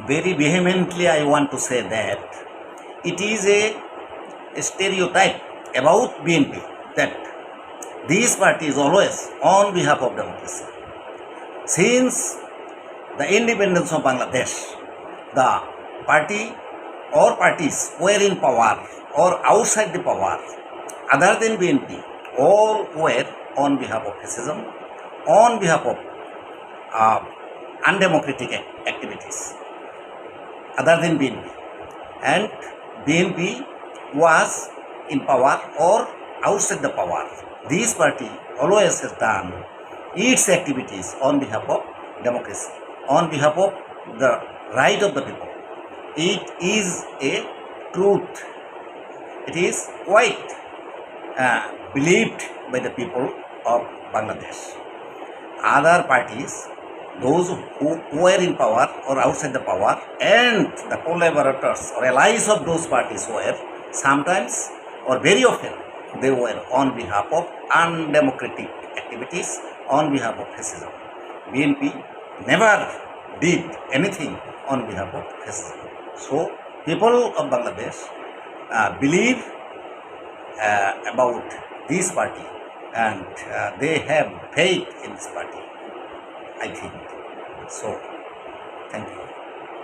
very vehemently I want to say that it is a stereotype about BNP that this party is always on behalf of democracy. Since the independence of Bangladesh, the party or parties were in power or outside the power other than BNP, all were on behalf of fascism, on behalf of undemocratic activities other than BNP. And BNP was in power or outside the power. This party always has done its activities on behalf of democracy, on behalf of the right of the people. It is a truth. It is quite believed by the people of Bangladesh. Other parties, those who were in power or outside the power, and the collaborators or allies of those parties were sometimes or very often they were on behalf of undemocratic activities, on behalf of fascism. BNP never did anything on behalf of fascism. So people of Bangladesh believe about this party, and they have faith in this party, I think. So, thank you.